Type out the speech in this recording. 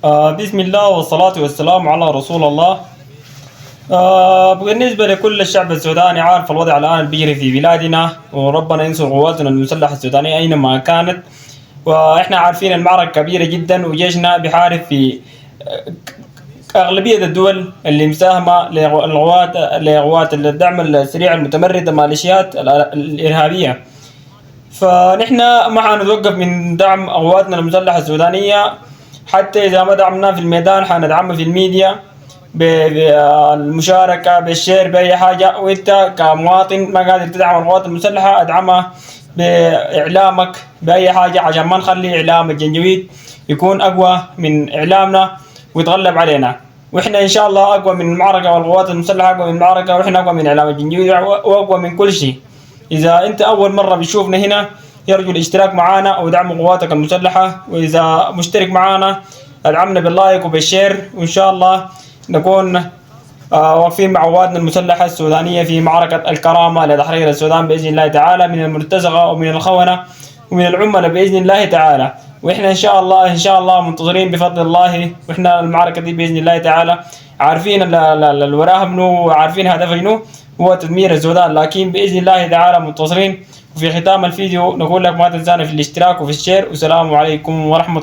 بسم الله والصلاة والسلام على رسول الله. بالنسبة لكل الشعب السوداني عارف الوضع الآن بيجري في بلادنا، وربنا ينصر قواتنا المسلحة السودانية أينما كانت. وإحنا عارفين المعركة كبيرة جدا، وجيشنا بيحارب في أغلبية الدول اللي مساهمة لقوات الدعم السريع المتمردة ميليشيات الإرهابية. فنحن ما حنتوقف من دعم قواتنا المسلحة السودانية، حتى إذا ما دعمنا في الميدان حندعمها في الميديا بالمشاركة بالشير بأي حاجة. وأنت كمواطن ما قادر تدعم القوات المسلحة، ادعمها بإعلامك بأي حاجة عشان ما نخلي إعلام الجنجويد يكون أقوى من إعلامنا ويتغلب علينا. وإحنا إن شاء الله أقوى من المعركة، والقوات المسلحة أقوى من المعركة، وإحنا أقوى من إعلام الجنجويد وأقوى من كل شيء. إذا أنت أول مرة بتشوفنا هنا يرجو الاشتراك معنا أو دعم قواتك المسلحة، وإذا مشترك معنا ادعمنا باللايك وبالشير، وإن شاء الله نكون واقفين مع قواتنا المسلحة السودانية في معركة الكرامة لتحرير السودان بإذن الله تعالى من المرتزقة ومن الخونة ومن العملاء بإذن الله تعالى. وإحنا إن شاء الله منتظرين بفضل الله. وإحنا المعركة دي بإذن الله تعالى عارفين اللي وراها منو، وعارفين هدفها منو، هو تدمير السودان، لكن بإذن الله تعالى منتصرين. وفي ختام الفيديو نقول لك ما تنسانا في الاشتراك وفي الشير، والسلام عليكم ورحمة